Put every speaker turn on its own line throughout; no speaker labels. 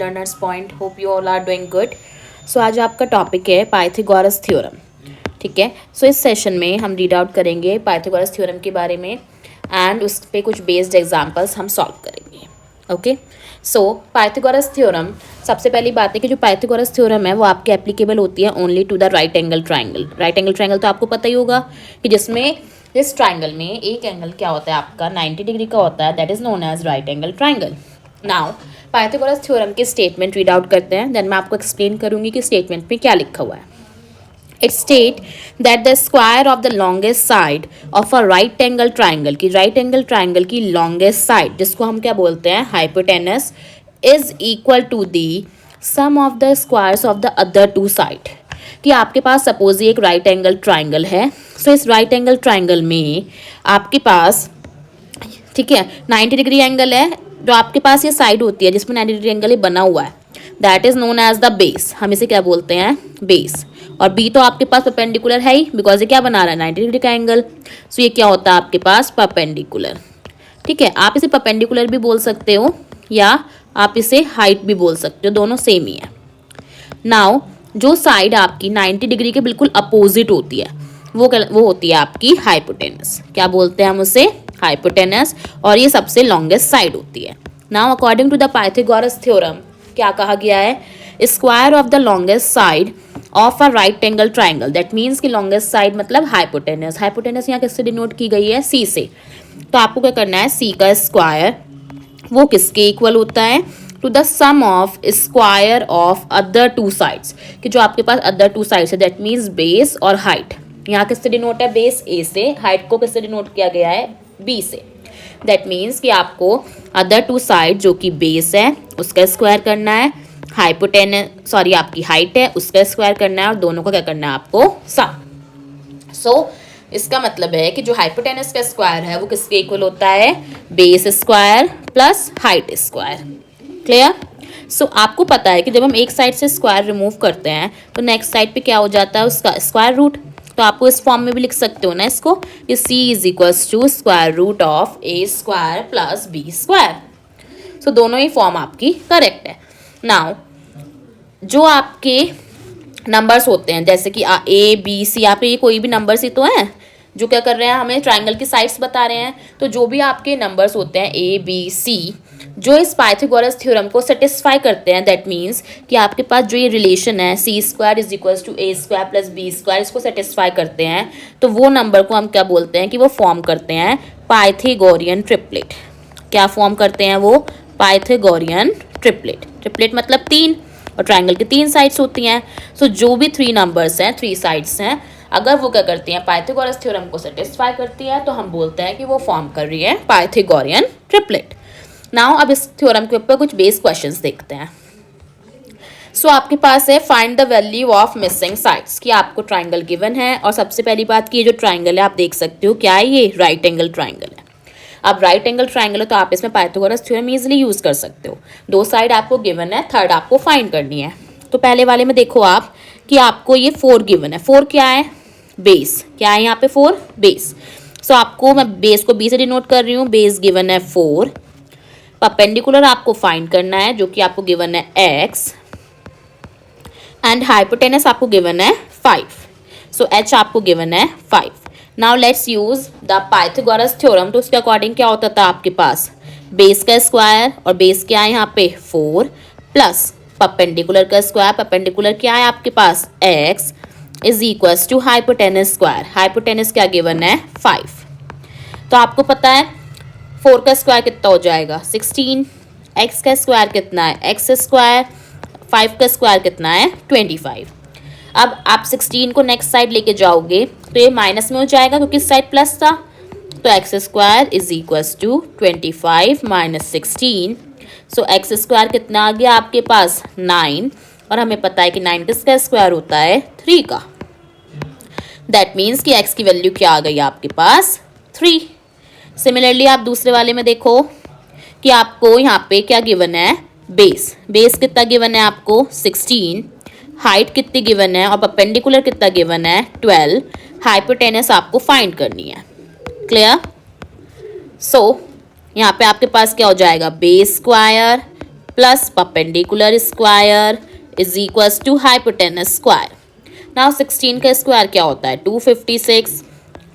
Learners point, hope you all are doing good. So आज आपका topic है Pythagoras theorem. ठीक है, सो इस सेशन में हम रीड आउट करेंगे पाइथागोरस थ्योरम के बारे में एंड उस पे कुछ बेस्ड एग्जांपल्स हम सॉल्व करेंगे। ओके, सो पाइथागोरस थ्योरम, सबसे पहली बात है कि जो पाइथागोरस थ्योरम है वो आपके एप्लीकेबल होती है only to the right angle triangle. Right angle triangle तो आपको पता ही होगा कि जिसमें इस ट्राइंगल में एक एंगल क्या होता है आपका 90 डिग्री का होता है, that is known as right angle triangle. Now Pythagoras theorem के स्टेटमेंट रीड आउट करते हैं, देन मैं आपको एक्सप्लेन करूंगी कि स्टेटमेंट में क्या लिखा हुआ है। It state that the square of the longest side of a right angle triangle, की राइट एंगल ट्राइंगल की लॉन्गेस्ट साइड जिसको हम क्या बोलते हैं hypotenuse, is equal to the sum of the squares of the other two side. कि आपके पास suppose ये एक राइट एंगल ट्राइंगल है, सो इस राइट एंगल ट्राइंगल में आपके पास, ठीक है, 90 डिग्री एंगल है, जो आपके पास ये साइड होती है जिसमें 90 डिग्री एंगल बना हुआ है, that is known as the base. हम इसे क्या बोलते हैं, बेस। और बी तो आपके पास परपेंडिकुलर है ही, बिकॉज ये क्या बना रहा है 90 डिग्री का एंगल, सो ये क्या होता है आपके पास परपेंडिकुलर। ठीक है, आप इसे परपेंडिकुलर भी बोल सकते हो या आप इसे हाइट भी बोल सकते हो, दोनों सेम ही है। नाउ जो साइड आपकी 90 डिग्री के बिल्कुल अपोजिट होती है वो होती है आपकी हाइपोटेनस। क्या बोलते हैं हम उसे, हाइपोटेनस, और ये सबसे लॉन्गेस्ट साइड होती है। Now according to the Pythagoras theorem क्या कहा गया है, square of the longest side of a right angle triangle, that means कि लॉन्गेस्ट साइड मतलब हाइपोटेनस। हाइपोटेनस यहाँ किससे डिनोट की गई है, सी से। तो आपको क्या करना है, सी का स्क्वायर वो किसके इक्वल होता है, to the sum of square of other two sides, कि जो आपके पास अदर टू साइड्स है, दैट मीन्स बेस और हाइट। यहाँ किससे डिनोट है, बेस ए से, हाइट को किससे डिनोट किया गया है, बी से। दैट मीन्स कि आपको अदर टू साइड जो कि बेस है उसका स्क्वायर करना है, हाइपोटेनस सॉरी आपकी हाइट है उसका स्क्वायर करना है, और दोनों को क्या करना है आपको सम। सो इसका मतलब है कि जो हाइपोटेनस का स्क्वायर है वो किसके इक्वल होता है, base square plus height square. Clear. So आपको पता है कि जब हम एक साइड से स्क्वायर रिमूव करते हैं तो नेक्स्ट साइड पे क्या हो जाता है, उसका स्क्वायर रूट। तो आपको इस फॉर्म में भी लिख सकते हो ना इसको, कि c is equals to square root of a square plus b square. So दोनों ही फॉर्म आपकी करेक्ट है। नाउ जो आपके नंबर्स होते हैं जैसे कि ए बी सी, यहाँ पे ये कोई भी नंबर्स ही तो हैं जो क्या कर रहे हैं, हमें ट्राइंगल की साइड्स बता रहे हैं। तो जो भी आपके नंबर्स होते हैं ए बी सी, जो इस पाइथागोरस थ्योरम को सेटिस्फाई करते हैं, दैट मीन्स कि आपके पास जो ये रिलेशन है c square is equals to a square plus b square, इसको सेटिस्फाई करते हैं, तो वो नंबर को हम क्या बोलते हैं कि वो फॉर्म करते हैं पाइथागोरियन ट्रिपलेट। क्या फॉर्म करते हैं वो, पाइथागोरियन ट्रिपलेट। ट्रिपलेट मतलब तीन, और ट्राइंगल की तीन साइड्स होती हैं। सो जो भी थ्री नंबर्स हैं, थ्री साइड्स हैं, अगर वो क्या करती हैं पाइथागोरस थ्योरम को सेटिस्फाई करती है, तो हम बोलते हैं कि वो फॉर्म कर रही है पाइथागोरियन ट्रिपलेट। नाउ अब इस थ्योरम के ऊपर कुछ बेस क्वेश्चंस देखते हैं। सो आपके पास है find the value of missing sides, कि आपको ट्राइंगल गिवन है, और सबसे पहली बात कि ये जो ट्राइंगल है आप देख सकते हो क्या है, ये राइट एंगल ट्राइंगल है। अब राइट एंगल ट्राइंगल है तो आप इसमें पाइथागोरस थ्योरम इजीली यूज कर सकते हो। दो साइड आपको गिवन है, थर्ड आपको फाइंड करनी है। तो पहले वाले में देखो आप कि आपको ये 4 गिवन है। 4 क्या है, बेस। क्या है यहाँ पे 4, बेस। सो आपको, मैं बेस को बी से डिनोट कर रही हूँ, बेस गिवन है 4। परपेंडिकुलर आपको फाइंड करना है जो कि आपको गिवन है x, एंड हाइपोटेनस आपको गिवन है 5। सो h आपको गिवन है 5। Now let's use the Pythagoras theorem. तो उसके अकॉर्डिंग क्या होता था आपके पास, बेस का स्क्वायर, और बेस क्या है यहाँ पे 4, प्लस परपेंडिकुलर का स्क्वायर, परपेंडिकुलर क्या है आपके पास x, is equals to hypotenuse square. Hypotenuse क्या गिवन है 5। तो आपको पता है 4 का स्क्वायर कितना हो जाएगा 16, x का स्क्वायर कितना है x स्क्वायर, 5 का स्क्वायर कितना है 25। अब आप 16 को नेक्स्ट साइड लेके जाओगे तो ये माइनस में हो जाएगा क्योंकि इस साइड प्लस था। तो x square is equals to 25 minus 16। So x square कितना आ गया आपके पास 9, और हमें पता है कि 9 किसका स्क्वायर होता है 3 का। दैट मीन्स कि x की वैल्यू क्या आ गई आपके पास 3। सिमिलरली आप दूसरे वाले में देखो कि आपको यहाँ पे क्या गिवन है, बेस। बेस कितना गिवन है आपको 16, हाइट कितनी गिवन है, और परपेंडिकुलर कितना गिवन है 12। हाइपोटेनस आपको फाइंड करनी है। क्लियर। सो यहाँ पे आपके पास क्या हो जाएगा, base square plus perpendicular square is equals to hypotenuse square. Now 16 का स्क्वायर क्या होता है 256,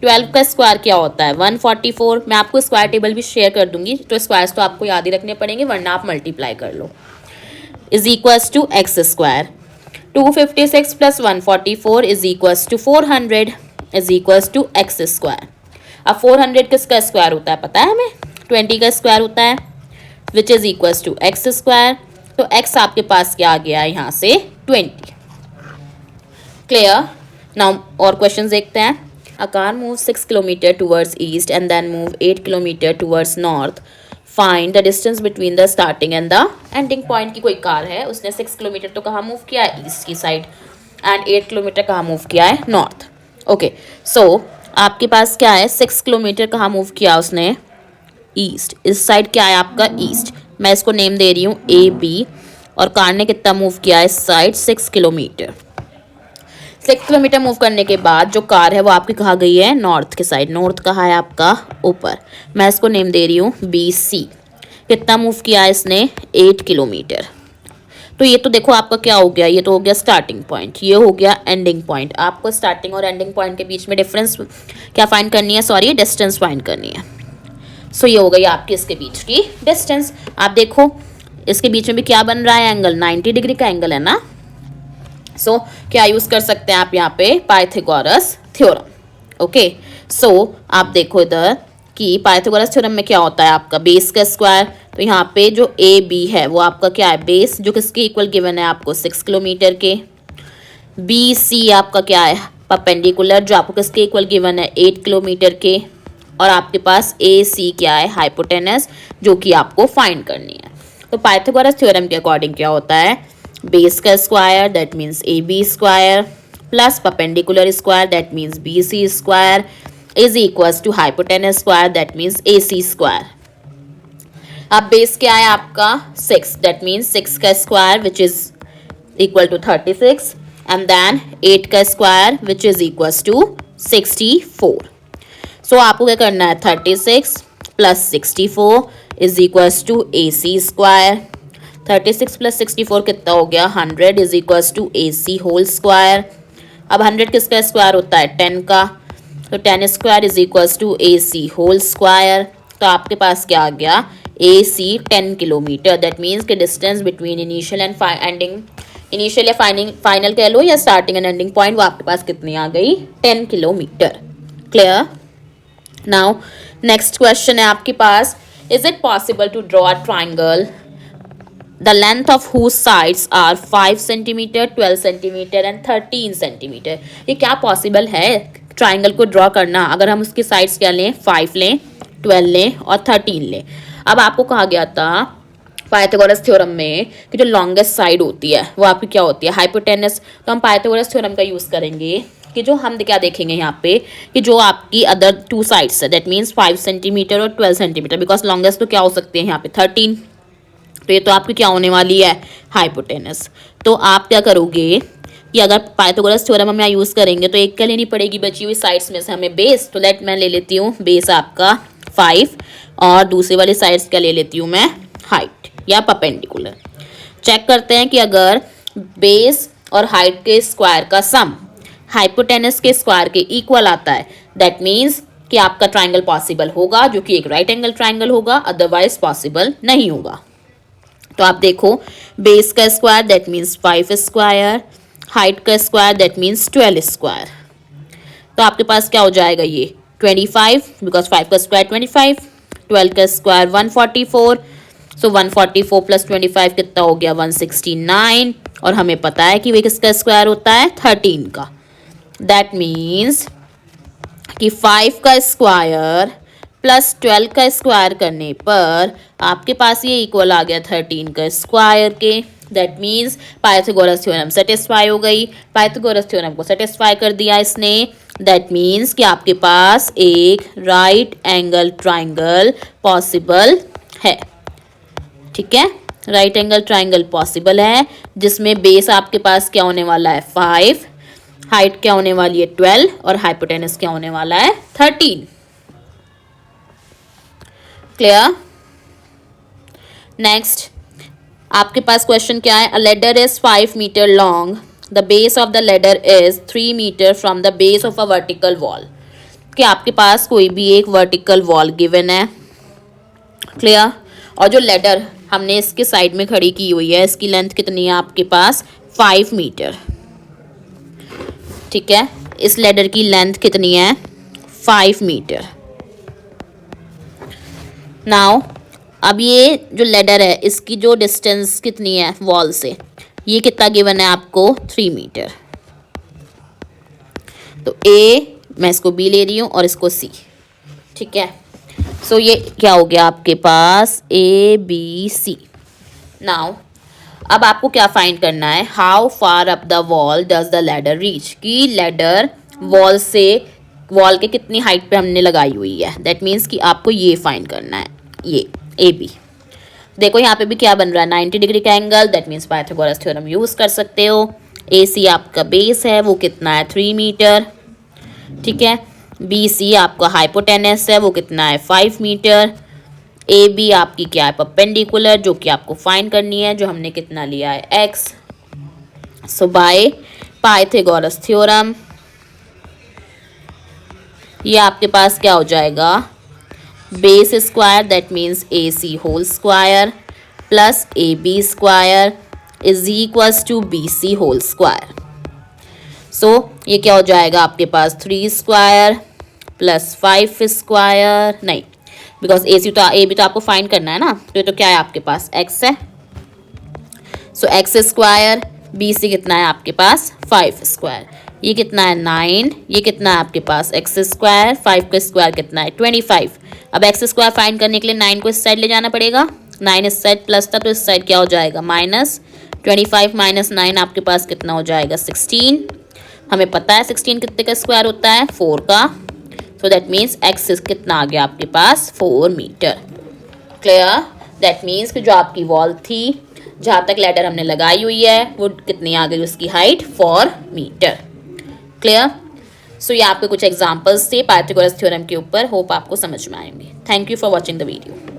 12 का स्क्वायर क्या होता है 144. मैं आपको स्क्वायर टेबल भी शेयर कर दूंगी, तो स्क्वायर्स तो आपको याद ही रखने पड़ेंगे वरना आप मल्टीप्लाई कर लो. Is equals to x square. 256 plus 144 is equals to 400 is equals to x square. अब 400 किसका स्क्वायर होता है पता है हमें 20 का स्क्वायर होता है which is equals to x square. तो एक्स आपके पास क्या आ गया यहाँ से 20. क्लियर. नाउ और क्वेश्चन देखते हैं. A car move 6 kilometre towards east and then move 8 kilometre towards north. Find the distance between the starting and the ending point. की कोई कार है उसने 6 किलोमीटर तो कहाँ मूव किया है ईस्ट की साइड एंड 8 किलोमीटर कहाँ मूव किया है नॉर्थ. ओके सो आपके पास क्या है 6 किलोमीटर कहाँ मूव किया उसने ईस्ट. इस साइड क्या है आपका ईस्ट. मैं इसको नेम दे रही हूँ ए बी. और कार ने कितना मूव किया है इस साइड 6 किलोमीटर. 6 किलोमीटर मूव करने के बाद जो कार है वो आपकी कहाँ गई है नॉर्थ के साइड. नॉर्थ कहाँ है आपका ऊपर. मैं इसको नेम दे रही हूँ बी सी. कितना मूव किया है इसने 8 किलोमीटर. तो ये तो देखो आपका क्या हो गया, ये तो हो गया स्टार्टिंग पॉइंट, ये हो गया एंडिंग पॉइंट. आपको स्टार्टिंग और एंडिंग पॉइंट के बीच में डिफरेंस क्या फाइंड करनी है, सॉरी डिस्टेंस फाइंड करनी है. सो ये हो गई आपकी इसके बीच की डिस्टेंस. आप देखो इसके बीच में भी क्या बन रहा है एंगल 90 डिग्री का एंगल है ना. सो क्या यूज़ कर सकते हैं आप यहाँ पे पाइथागोरस थ्योरम. ओके सो आप देखो इधर कि पाइथागोरस थ्योरम में क्या होता है आपका बेस का स्क्वायर. तो यहाँ पे जो ए बी है वो आपका क्या है बेस जो किसके इक्वल गिवन है आपको 6 किलोमीटर के. बी सी आपका क्या है परपेंडिकुलर जो आपको किसके इक्वल गिवन है 8 किलोमीटर के. और आपके पास ए सी क्या है हाइपोटेनस जो कि आपको फाइंड करनी है. तो पाइथागोरस थ्योरम के अकॉर्डिंग क्या होता है बेस का square that means a b square plus perpendicular square that means b c square is equals to hypotenuse square that means a c square. अब बेस क्या है आपका 6 दैट मीन्स 6 का square which is equal to 36 and then 8 का square which is equals to 64. So आपको क्या करना है 36 plus 64 is equals to a c square. 36 plus 64 कितना हो गया 100 is equals to a c whole square. अब 100 किसका स्क्वायर होता है 10 का. तो 10 square is equals to a c whole square. तो आपके पास क्या आ गया a c 10 kilometre. That means कि distance between initial and ending initial या फाइनल कह लो या स्टार्टिंग एंड एंडिंग पॉइंट वो आपके पास कितनी आ गई 10 kilometre. Clear. Now next question है आपके पास is it possible to draw a triangle the length of whose sides are 5 centimeter 12 centimeter and 13 centimeter. ये क्या पॉसिबल है ट्राइंगल को ड्रॉ करना अगर हम उसकी साइड्स क्या लें 5 लें 12 लें और 13 लें. अब आपको कहा गया था पाइथागोरस थ्योरम में कि जो लॉन्गेस्ट साइड होती है वो आपकी क्या होती है हाइपोटेनस. तो हम पाइथागोरस थ्योरम का यूज़ करेंगे कि जो हम क्या देखेंगे यहाँ पे कि जो आपकी अदर 2 साइड्स है दैट मीन्स 5 सेंटीमीटर और 12 सेंटीमीटर बिकॉज लॉन्गेस्ट तो क्या हो सकते हैं यहाँ पे 13. तो ये तो आपकी क्या होने वाली है हाइपोटेनस. तो आप क्या करोगे कि अगर पाइथागोरस थ्योरम हम यहाँ यूज़ करेंगे तो एक क्या लेनी पड़ेगी बची हुई साइड्स में से हमें बेस. तो लेट मैं ले लेती हूँ बेस आपका 5 और दूसरी वाली साइड्स क्या ले लेती हूँ मैं हाइट या परपेंडिकुलर. चेक करते हैं कि अगर बेस और हाइट के स्क्वायर का सम हाइपोटेनस के स्क्वायर के इक्वल आता है दैट मीन्स कि आपका ट्राइंगल पॉसिबल होगा जो कि एक राइट एंगल ट्राइंगल होगा अदरवाइज पॉसिबल नहीं होगा. तो आप देखो बेस का square that means 5 square height का स्क्वायर दैट मीन्स 12 स्क्वायर. तो आपके पास क्या हो जाएगा ये 25 बिकॉज 5 का स्क्वायर 25 12 का स्क्वायर 144. सो 144 प्लस 25 कितना हो गया 169 और हमें पता है कि वे किसका स्क्वायर होता है 13 का. दैट मीन्स कि 5 का स्क्वायर प्लस 12 का स्क्वायर करने पर आपके पास ये इक्वल आ गया 13 का स्क्वायर के. That means Pythagoras theorem satisfy हो गई. पाइथागोरस थ्योरम को सेटिस्फाई कर दिया इसने. दैट मीन्स कि आपके पास एक राइट एंगल ट्राइंगल पॉसिबल है. ठीक है राइट एंगल ट्राइंगल पॉसिबल है जिसमें बेस आपके पास क्या होने वाला है 5 हाइट क्या होने वाली है 12 और हाइपोटेनस क्या होने वाला है 13. क्लियर. नेक्स्ट आपके पास क्वेश्चन क्या है, a ladder is 5 metre long, the base of the ladder is 3 metre from the base of a vertical wall. कि आपके पास कोई भी एक वर्टिकल वॉल गिवन है, क्लियर, और जो लेडर हमने इसके साइड में खड़ी की हुई है, इसकी लेंथ कितनी है आपके पास 5 मीटर, ठीक है, इस लेडर की लेंथ कितनी है 5 मीटर। नाउ अब ये जो लेडर है इसकी जो डिस्टेंस कितनी है वॉल से, ये कितना गिवन है आपको 3 मीटर। तो ए, मैं इसको बी ले रही हूँ और इसको सी, ठीक है। सो ये क्या हो गया आपके पास ए बी सी। नाउ अब आपको क्या फाइंड करना है, how far up the wall does the ladder reach, कि लैडर वॉल से, वॉल के कितनी हाइट पे हमने लगाई हुई है, दैट मीन्स कि आपको ये फाइंड करना है, ये ए बी। देखो यहाँ पे भी क्या बन रहा है 90 डिग्री का angle, that means Pythagoras theorem use कर सकते हो। ए सी आपका बेस है, वो कितना है 3 मीटर, ठीक है। बी सी आपका हाइपोटेनस है, वो कितना है 5 मीटर। ए बी आपकी क्या है परपेंडिकुलर, जो कि आपको फाइंड करनी है, जो हमने कितना लिया है x. So by Pythagoras theorem ये आपके पास क्या हो जाएगा, base square that means a c whole square plus a b square is equals to b c whole square. So ये क्या हो जाएगा आपके पास 3 स्क्वायर प्लस 5 स्क्वायर, नहीं बिकॉज ए बी तो आपको फाइंड करना है ना, तो ये तो क्या है आपके पास एक्स है। सो एक्स स्क्वायर, बी सी कितना है आपके पास 5 स्क्वायर, ये कितना है 9, ये कितना है आपके पास एक्स स्क्वायर, 5 का स्क्वायर कितना है 25। अब एक्स स्क्वायर फाइंड करने के लिए 9 को इस साइड ले जाना पड़ेगा, 9 इस साइड प्लस था तो इस साइड क्या हो जाएगा माइनस, 25 माइनस 9 आपके पास कितना हो जाएगा 16। हमें पता है 16 कितने का स्क्वायर होता है 4 का, सो दैट मीन्स एक्स कितना आ गया आपके पास 4 मीटर। क्लियर, दैट मीन्स कि जो आपकी वॉल थी जहाँ तक लैडर हमने लगाई हुई है वो कितनी आ गई, उसकी हाइट 4 मीटर। क्लियर। सो ये आपके कुछ एग्जांपल्स थे पाइथागोरस थ्योरम के ऊपर, होप आपको समझ में आएंगे। Thank you for watching the video.